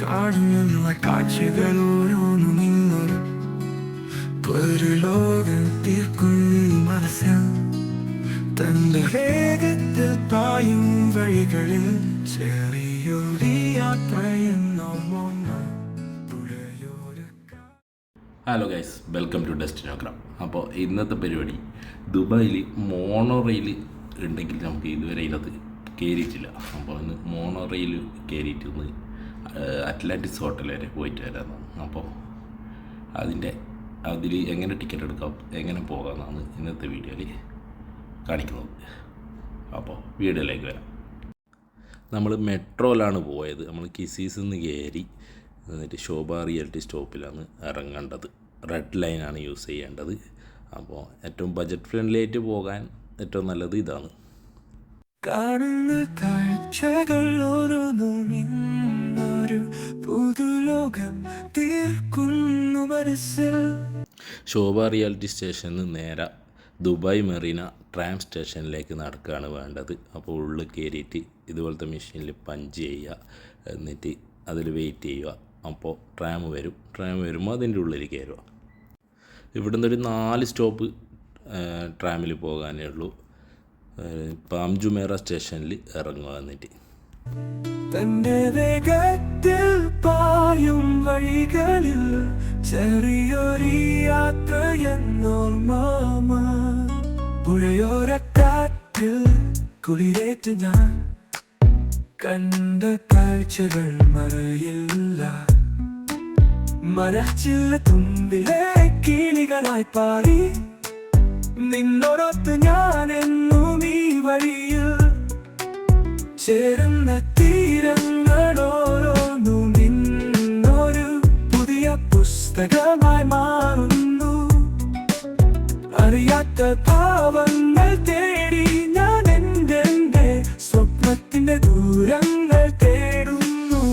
കാണുന്ന കാഴ്ചകൾ ഓരോന്നും നിന്നൊരു ലോകം തീർക്കുന്നു മനസ്സിൽ തന്റെ വേഗത്തിൽ പായും വഴികളിൽ ചെറിയൊരു യാത്രയെന്നോ ഹലോ ഗൈസ്, വെൽക്കം ടു ഡെസ്റ്റിനോഗ്രാം. അപ്പോൾ ഇന്നത്തെ പരിപാടി ദുബായിൽ മോണോ റെയിൽ ഉണ്ടെങ്കിൽ നമുക്ക് ഇതുവരെ ഇതിനകത്ത് കയറിയിട്ടില്ല. അപ്പോൾ ഇന്ന് മോണോ റെയിൽ കയറിയിട്ട് ഒന്ന് അറ്റ്ലാന്റിസ് ഹോട്ടൽ വരെ പോയിട്ട് വരാമെന്നാണ്. അപ്പോൾ അതിൽ എങ്ങനെ ടിക്കറ്റ് എടുക്കാം, എങ്ങനെ പോകാമെന്നാണ് ഇന്നത്തെ വീഡിയോയിൽ കാണിക്കുന്നത്. അപ്പോൾ വീഡിയോയിലേക്ക് വരാം. നമ്മൾ മെട്രോയിലാണ് പോയത്. നമ്മൾ കിസീസിൽ നിന്ന് കയറി എന്നിട്ട് ശോഭ റിയാലിറ്റി സ്റ്റോപ്പിലാണ് ഇറങ്ങേണ്ടത്. റെഡ് ലൈനാണ് യൂസ് ചെയ്യേണ്ടത്. അപ്പോൾ ഏറ്റവും ബഡ്ജറ്റ് ഫ്രണ്ട്ലി ആയിട്ട് പോകാൻ ഏറ്റവും നല്ലത് ഇതാണ്. കാണുന്ന കാഴ്ചകൾ ഓരോന്നും പുതുലോകം തീർക്കുന്നു മനസ്സിൽ. ശോഭ റിയാലിറ്റി സ്റ്റേഷനിൽ നേരെ ദുബായ് മെറീന ട്രാം സ്റ്റേഷനിലേക്ക് നടക്കുകയാണ് വേണ്ടത്. അപ്പോൾ ഉള്ളിൽ കയറിയിട്ട് ഇതുപോലത്തെ മെഷീനിൽ പഞ്ച് ചെയ്യുക, എന്നിട്ട് അതിൽ വെയിറ്റ് ചെയ്യുക. അപ്പോൾ ട്രാം വരുമ്പോൾ അതിൻ്റെ ഉള്ളിൽ കയറുക. ഇവിടുന്ന് ഒരു 4 സ്റ്റോപ്പ് ട്രാമിൽ പോകാനേ ഉള്ളൂ. പാം ജുമേറ സ്റ്റേഷനിൽ ഇറങ്ങുക. എന്നിട്ട് തന്റെ വേഗത്തിൽ പായും വഴികളിൽ ചെറിയൊരു യാത്രയെന്നോർമ്മ പുഴയോരക്കാറ്റിൽ കുളിരേറ്റ് ഞാൻ കണ്ട കാഴ്ചകൾ മറയില്ല. മരച്ചില്ല തുമ്പിലെ കിളികളായി പാടി നിന്നോടൊത്ത് ഞാൻ എന്നും ഈ വഴിയിൽ ചേരുന്ന തീരങ്ങളോരോന്നും നിന്നൊരു പുതിയ പുസ്തകമായി മാറുന്നു. അറിയാത്ത ഭാവങ്ങൾ തേടി ഞാൻ എൻ്റെ സ്വപ്നത്തിന്റെ ദൂരങ്ങൾ തേടുന്നു.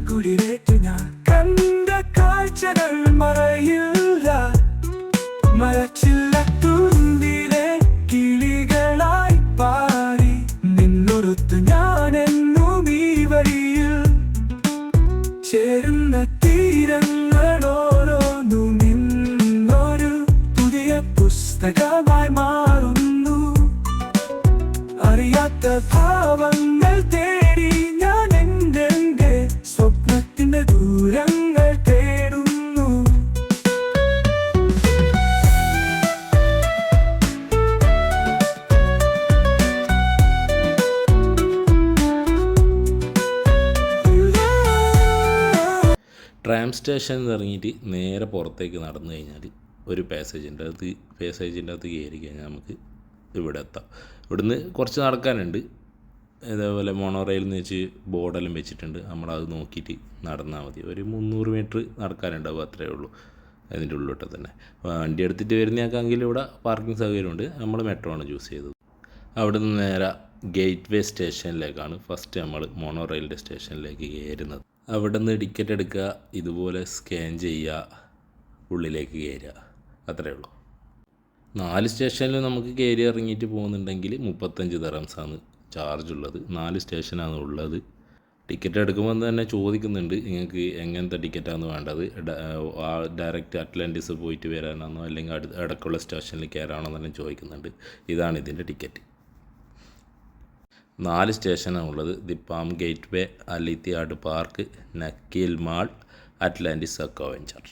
കുളിരേറ്റ് ഞാൻ കണ്ട കാഴ്ചകൾ മറയില്ല. മരച്ചില്ല തുമ്പിലെ കിളികളായി പാടി നിന്നൊടുത്ത് ഞാൻ എന്നും ഈ വഴിയിൽ ചേരുന്ന തീരങ്ങളോരോന്നും നിന്നൊരു പുതിയ പുസ്തകമായി മാറുന്നു. അറിയാത്ത ഭാവങ്ങൾ തേടി ഞാൻ എൻ്റെ സ്വപ്നത്തിന്റെ ദൂരങ്ങൾ തേടുന്നു. ട്രാം സ്റ്റേഷനിൽ നിന്ന് ഇറങ്ങിയിട്ട് നേരെ പുറത്തേക്ക് നടന്നു കഴിഞ്ഞാൽ ഒരു പാസേജിൻ്റെ അകത്ത് കയറി കഴിഞ്ഞാൽ നമുക്ക് ഇവിടെ എത്താം. ഇവിടുന്ന് കുറച്ച് നടക്കാനുണ്ട്. ഇതേപോലെ മോണോ റെയിൽ എന്ന് വെച്ച് ബോർഡെല്ലാം വെച്ചിട്ടുണ്ട്. നമ്മളത് നോക്കിയിട്ട് നടന്നാൽ മതി. ഒരു 300 മീറ്റർ നടക്കാനുണ്ടാവും, അത്രയേ ഉള്ളൂ. അതിൻ്റെ ഉള്ളിലോട്ട് തന്നെ വണ്ടി എടുത്തിട്ട് വരുന്നയാൾക്കെങ്കിൽ ഇവിടെ പാർക്കിംഗ് സൗകര്യമുണ്ട്. നമ്മൾ മെട്രോ ആണ് ചൂസ് ചെയ്തത്. അവിടെ നിന്ന് നേരെ ഗേറ്റ് വേ സ്റ്റേഷനിലേക്കാണ് ഫസ്റ്റ് നമ്മൾ മോണോ റെയിലിൻ്റെ സ്റ്റേഷനിലേക്ക് കയറുന്നത്. അവിടെ നിന്ന് ടിക്കറ്റ് എടുക്കുക, ഇതുപോലെ സ്കാൻ ചെയ്യുക, ഉള്ളിലേക്ക് കയറുക, അത്രയേ ഉള്ളൂ. 4 സ്റ്റേഷനിൽ നമുക്ക് കയറി ഇറങ്ങിയിട്ട് പോകുന്നുണ്ടെങ്കിൽ 35 ദിർഹംസാണ് ചാർജ് ഉള്ളത്. 4 സ്റ്റേഷനാണ് ഉള്ളത്. ടിക്കറ്റ് എടുക്കുമ്പോൾ തന്നെ ചോദിക്കുന്നുണ്ട് നിങ്ങൾക്ക് എങ്ങനത്തെ ടിക്കറ്റാണ് വേണ്ടത്, ഡയറക്റ്റ് അറ്റ്ലാന്റിസ് പോയിട്ട് വരാനാണോ അല്ലെങ്കിൽ ഇടയ്ക്കുള്ള സ്റ്റേഷനിൽ കയറാണോ എന്നെല്ലാം ചോദിക്കുന്നുണ്ട്. ഇതാണ് ഇതിൻ്റെ ടിക്കറ്റ്. 4 സ്റ്റേഷനാണ് ഉള്ളത്. The Palm Gateway, Al Ittihad Park, Nakheel Mall, Atlantis Aquaventure.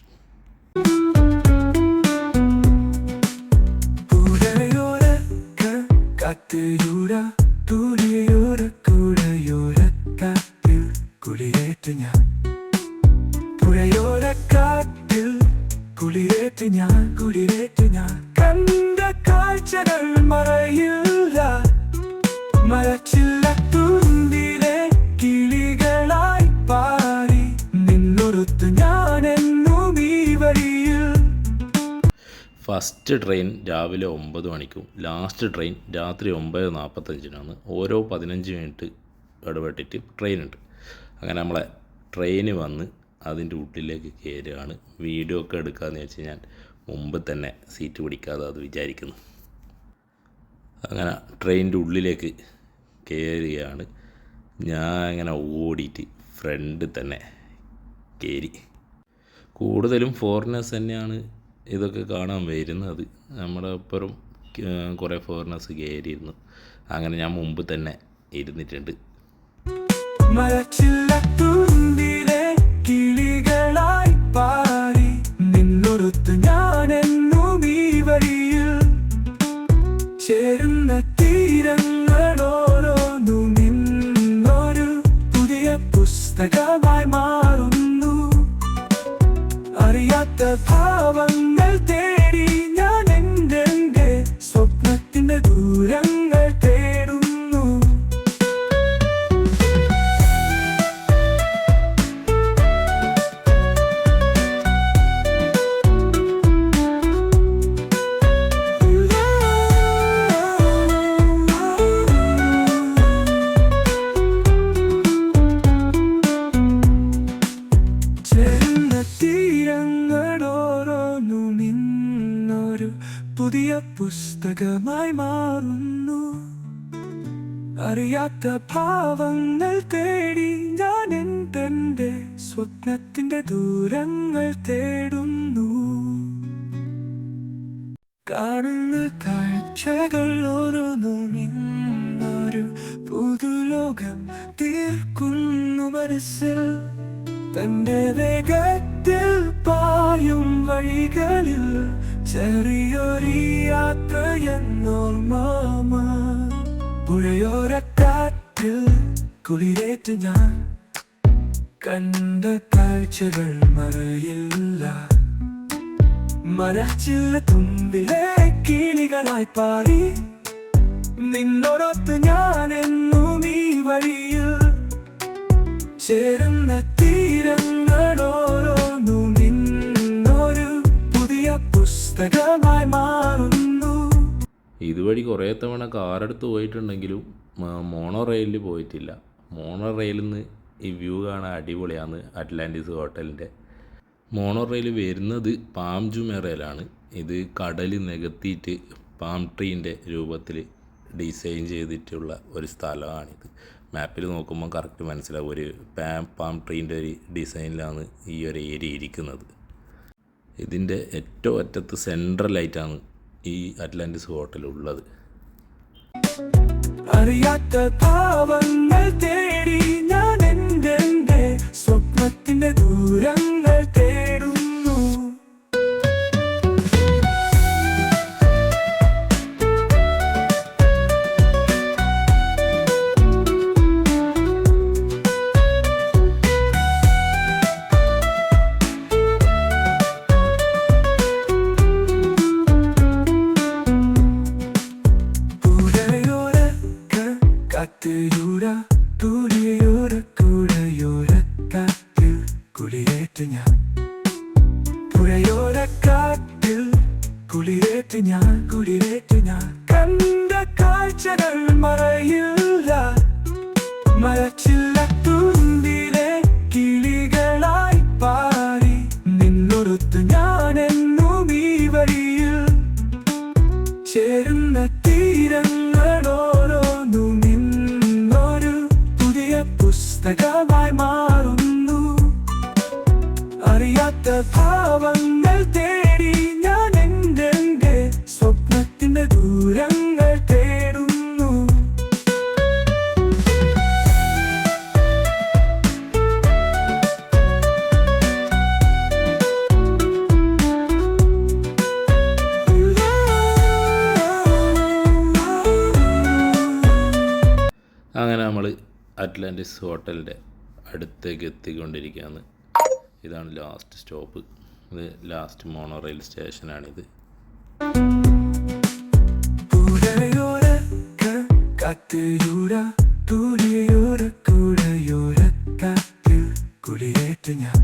കുളിരേറ്റ് ഞാൻ കണ്ട കാഴ്ചകൾ മറയില്ല. മരച്ചില്ല തുമ്പിലെ ഫസ്റ്റ് ട്രെയിൻ രാവിലെ 9 മണിക്കും ലാസ്റ്റ് ട്രെയിൻ രാത്രി 9:45 ഓരോ 15 മിനിറ്റ് ഇടപെട്ടിട്ട് ട്രെയിൻ ഉണ്ട്. അങ്ങനെ നമ്മളെ ട്രെയിന് വന്ന് അതിൻ്റെ ഉള്ളിലേക്ക് കയറുകയാണ്. വീഡിയോ ഒക്കെ എടുക്കാമെന്ന് വെച്ച് ഞാൻ മുമ്പ് തന്നെ സീറ്റ് പിടിക്കാതെ അത് വിചാരിക്കുന്നു. അങ്ങനെ ട്രെയിനിൻ്റെ ഉള്ളിലേക്ക് കയറുകയാണ്. ഞാൻ ഇങ്ങനെ ഓടിയിട്ട് ഫ്രണ്ട് തന്നെ കയറി. കൂടുതലും ഫോറിനേഴ്സ് തന്നെയാണ് ഇതൊക്കെ കാണാൻ വരുന്നത്. നമ്മുടെ ഒപ്പരം കുറേ ഫോറിനേഴ്സ് കയറിയിരുന്നു. അങ്ങനെ ഞാൻ മുമ്പ് തന്നെ ഇരുന്നിട്ടുണ്ട്. മരച്ചില്ലത്തുണ്ടിലെ കിളികളായി പാടി നിന്നൊടുത്ത് ഞാനെന്നും ഈ വഴിയിൽ ചേരുന്ന തീരങ്ങളോരോന്നും നിന്നൊരു പുതിയ പുസ്തകമായി മാറുന്നു. അറിയാത്ത ഭാവങ്ങൾ തേടി ഞാൻ എൻ്റെ സ്വപ്നത്തിൻ്റെ ദൂരങ്ങൾ തേടുന്നു. പുതിയ പുസ്തകമായി മാറുന്നു. അറിയാത്ത ഭാവങ്ങൾ തേടി ഞാൻ എൻ്റെ സ്വപ്നത്തിൻ്റെ ദൂരങ്ങൾ തേടുന്നു. കാണുന്ന കാഴ്ചകൾ ഓരോന്നും ഇന്നൊരു പുതുലോകം തീർക്കുന്നു മനസ്സിൽ. തൻ്റെ വേഗത്തിൽ പായും വഴികളിൽ ചെറിയൊരു യാത്രയെന്നോർമ്മ. പുഴയോരക്കാറ്റിൽ കുളിരേറ്റ് ഞാൻ കണ്ട കാഴ്ചകൾ മറയില്ല. മരച്ചില്ല തുമ്പിലെ കിളികളായി പാടി നിന്നോടൊത്ത് ഞാൻ എന്നും ഈ വഴിയിൽ ചേരുന്ന തീരങ്ങളോരോന്നും നിന്നൊരു പുതിയ പുസ്തകമായി മാറുന്നു. ഇതുവഴി കുറേ തവണ കാറെടുത്ത് പോയിട്ടുണ്ടെങ്കിലും മോണോ റെയിലിൽ പോയിട്ടില്ല. മോണോ റെയിലിൽ നിന്ന് ഈ വ്യൂ കാണാൻ അടിപൊളിയാണ്. അറ്റ്ലാന്റിസ് ഹോട്ടലിൻ്റെ മോണോ റെയിൽ വരുന്നത് പാം ജുമേറയിലാണ്. ഇത് കടൽ നികത്തിയിട്ട് പാം ട്രീൻ്റെ രൂപത്തിൽ ഡിസൈൻ ചെയ്തിട്ടുള്ള ഒരു സ്ഥലമാണിത്. മാപ്പിൽ നോക്കുമ്പോൾ കറക്റ്റ് മനസ്സിലാവും. ഒരു പാം ട്രീൻ്റെ ഒരു ഡിസൈനിലാണ് ഈ ഒരു ഏരിയ ഇരിക്കുന്നത്. ഇതിൻ്റെ ഏറ്റവും അറ്റത്ത് സെൻട്രലായിട്ടാണ് ഈ അറ്റ്ലാന്റിസ് ഹോട്ടൽ ഉള്ളത്. അറിയാത്ത ഭാവങ്ങൾ തേടി ഞാൻ എൻ്റെ സ്വപ്നത്തിൻ്റെ ദൂരങ്ങൾ തേടുന്നു. പുഴയോരക്കാറ്റിൽ കുളിരേറ്റ് ഞാൻ പുഴയോരക്കാറ്റിൽ കുളിരേറ്റ് ഞാൻ കണ്ട കാഴ്ചകൾ മറയില്ല. മരച്ചില്ലത്തുണ്ടിലെ കിളികളായി പാടി നിന്നൊടുത്ത് ഞാൻ എന്നും ഈ വഴിയിൽ ചേരുന്ന തീരങ്ങളോരോന്നും നിന്നൊരു പുതിയ പുസ്തകമായി മാറുന്നു. അറിയാത്ത ഭാവങ്ങൾ തേടി ഞാൻ എൻ്റെ സ്വപ്നത്തിൻ്റെ ദൂരങ്ങൾ തേടുന്നു. അങ്ങനെ നമ്മൾ അറ്റ്ലാന്റിസ് ഹോട്ടലിൻ്റെ അടുത്തേക്ക് എത്തിക്കൊണ്ടിരിക്കുകയാണ്. ഇതാണ് ലാസ്റ്റ് സ്റ്റോപ്പ്. ഇത് ലാസ്റ്റ് മോണോ റെയിൽ സ്റ്റേഷനാണിത്. കുളിരേറ്റ് ഞാൻ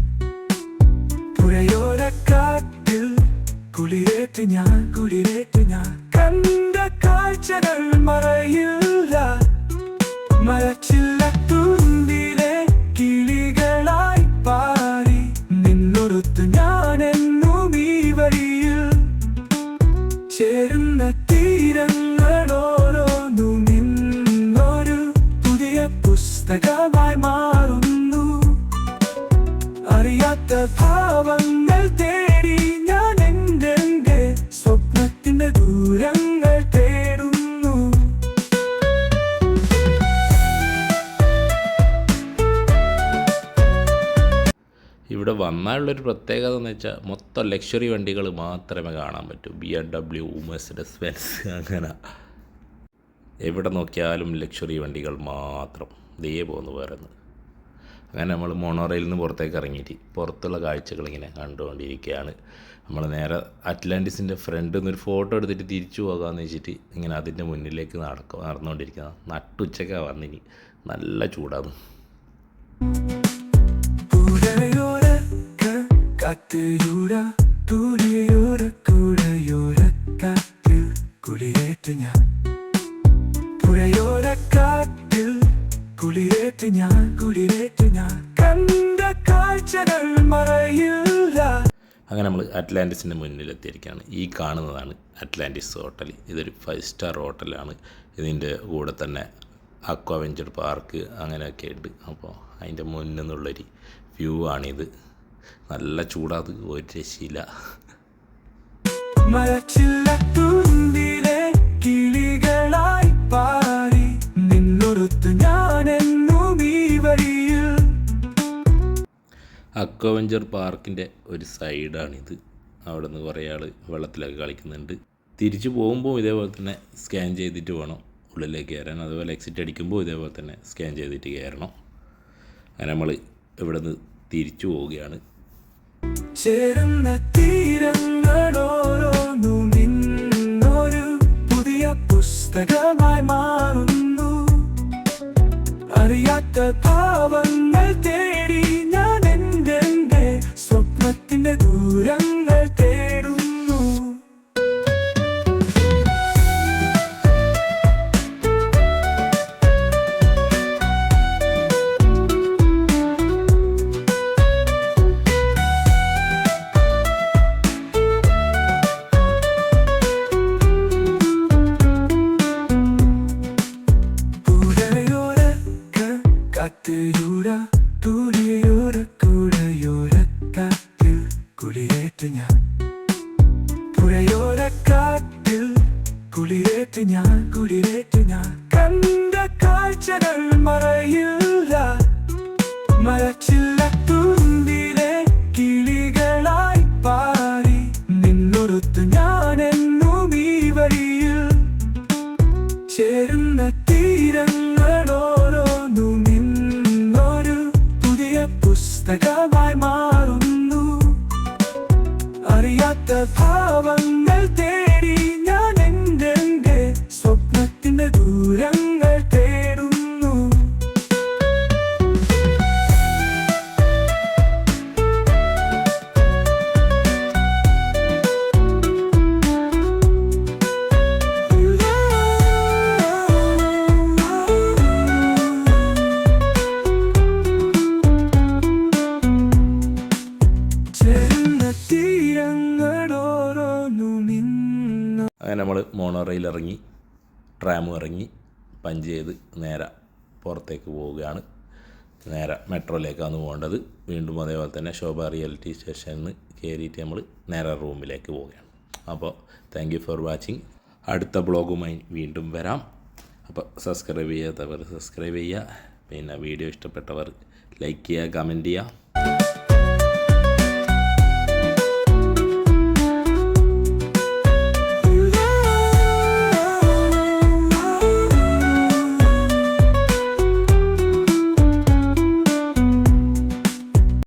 പുഴയോരക്കാറ്റിൽ കുളിരേറ്റ് ഞാൻ മരച്ചില്ലത്തുണ്ടിലെ കിളികളായി പാറി നിന്നൊടുത്ത് ഞാനെന്നും ഈ വഴിയിൽ ചേരുന്ന തീരങ്ങളോരോന്നും ഇന്നൊരു പുതിയ പുസ്തകമായി മാറുന്നു. അറിയാത്ത ഭാവങ്ങൾ തേടി ഞാൻ എൻ്റെ സ്വപ്നത്തിന്റെ ദൂരങ്ങൾ തേടുന്നു. ഇവിടെ വന്നാലുള്ളൊരു പ്രത്യേകത എന്ന് വെച്ചാൽ മൊത്തം ലക്ഷറി വണ്ടികൾ മാത്രമേ കാണാൻ പറ്റൂ. BMW, മെഴ്സിഡസ് ബെൻസ്, അങ്ങനെ എവിടെ നോക്കിയാലും ലക്ഷറി വണ്ടികൾ മാത്രം ദേ പോകുന്നു വേറെന്ന്. അങ്ങനെ നമ്മൾ മോണോറയിൽ നിന്ന് പുറത്തേക്ക് ഇറങ്ങിയിട്ട് പുറത്തുള്ള കാഴ്ചകൾ ഇങ്ങനെ കണ്ടുകൊണ്ടിരിക്കുകയാണ്. നമ്മൾ നേരെ അറ്റ്ലാന്റിസിൻ്റെ ഫ്രണ്ടിൽ നിന്നൊരു ഫോട്ടോ എടുത്തിട്ട് തിരിച്ചു പോകാമെന്ന് വെച്ചിട്ട് ഇങ്ങനെ അതിൻ്റെ മുന്നിലേക്ക് നടന്നുകൊണ്ടിരിക്കുന്നത്. നട്ടുച്ചയ്ക്കാണ് വന്നിനി, നല്ല ചൂടാണ്. കാത്തിയൂര തുരിയൂര കുഴയൂര കാറ്റിൽ കുളിരേറ്റ് ഞാൻ, പുഴയോര കാറ്റിൽ കുളിരേറ്റ് ഞാൻ കണ്ട കാഴ്ചകൾ മറയില്ല. അങ്ങനെ നമ്മൾ അറ്റ്ലാന്റിസിൻ്റെ മുന്നിലെത്തിയിരിക്കുകയാണ്. ഈ കാണുന്നതാണ് അറ്റ്ലാന്റിസ് ഹോട്ടൽ. ഇതൊരു 5 സ്റ്റാർ ഹോട്ടലാണ്. ഇതിൻ്റെ കൂടെ തന്നെ അക്വാവെഞ്ചർ പാർക്ക് അങ്ങനെയൊക്കെ ഉണ്ട്. അപ്പോൾ അതിൻ്റെ മുന്നിൽ നിന്നുള്ളൊരു വ്യൂ ആണിത്. നല്ല ചൂടാത്, ഒരു രക്ഷയില്ല. മരച്ചില്ലത്തുണ്ടിലെ കിളികളായി പാറി നിന്നൊടുത്ത് ഞാനെന്നും ഈ വഴിയിൽ. അക്വാവെഞ്ചർ പാർക്കിൻ്റെ ഒരു സൈഡാണിത്. അവിടെ നിന്ന് കുറേ ആൾ വെള്ളത്തിലൊക്കെ കളിക്കുന്നുണ്ട്. തിരിച്ചു പോകുമ്പോൾ ഇതേപോലെ തന്നെ സ്കാൻ ചെയ്തിട്ട് വേണം ഉള്ളിലേക്ക് കയറാൻ. അതുപോലെ എക്സിറ്റ് അടിക്കുമ്പോൾ ഇതേപോലെ തന്നെ സ്കാൻ ചെയ്തിട്ട് കയറണം. അങ്ങനെ നമ്മൾ ഇവിടെ നിന്ന് തിരിച്ചു പോവുകയാണ്. ചേരുന്ന തീരങ്ങളോരോന്നും ഇന്നൊരു പുതിയ പുസ്തകമായി മാറുന്നു. അറിയാത്ത ഭാവങ്ങൾ തേടി ഞാൻ എൻ്റെ സ്വപ്നത്തിന്റെ ദൂരങ്ങൾ തേടുന്നു. കാത്തിയൂര തുരിയൂര കുഴയൂര കാറ്റിൽ കുളിരേറ്റ് ഞാൻ, പുഴയോര കാറ്റിൽ കുളിരേറ്റ് ഞാൻ കണ്ട കാഴ്ചകൾ മറയില്ല. മരച്ചില്ലത്തുണ്ടിലെ കിളികളായി പാറി നിന്നൊടുത്ത് ഞാനെന്നും ഈ വഴിയിൽ ചേരുന്ന തീരങ്ങളോരോന്നും ഇന്നൊരു പുതിയ പുസ്തകമായി മാറുന്നു. അറിയാത്ത ഭാവങ്ങൾ തേടി ഞാൻ എൻ്റെ സ്വപ്നത്തിന്റെ ദൂരങ്ങൾ തേടുന്നു. അങ്ങനെ നമ്മൾ മോണോറയിൽ ഇറങ്ങി, ട്രാം ഇറങ്ങി, പഞ്ച് ചെയ്ത് നേരെ പുറത്തേക്ക് പോവുകയാണ്. നേരെ മെട്രോയിലേക്കാണ് പോകേണ്ടത്. വീണ്ടും അതേപോലെ തന്നെ ശോഭ റിയാലിറ്റി സ്റ്റേഷനിൽ നിന്ന് കയറിയിട്ട് നമ്മൾ നേരെ റൂമിലേക്ക് പോവുകയാണ്. അപ്പോൾ താങ്ക് യു ഫോർ വാച്ചിങ്. അടുത്ത ബ്ലോഗുമായി വീണ്ടും വരാം. അപ്പോൾ സബ്സ്ക്രൈബ് ചെയ്യാത്തവർ സബ്സ്ക്രൈബ് ചെയ്യുക. പിന്നെ വീഡിയോ ഇഷ്ടപ്പെട്ടവർ ലൈക്ക് ചെയ്യുക, കമൻറ്റ് ചെയ്യുക.